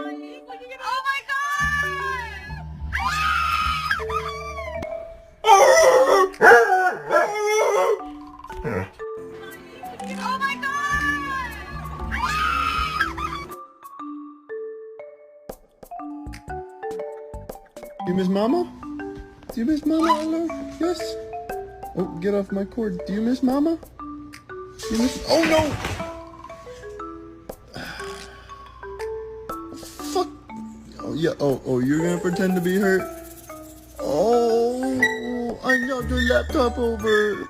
Oh my god! Oh my god! You miss Mama? Do you miss Mama? Hello? Yes? Oh, get off my cord. Do you miss Mama? You miss... Oh, no! Fuck! Oh, yeah. Oh, you're gonna pretend to be hurt? Oh, I knocked your laptop over.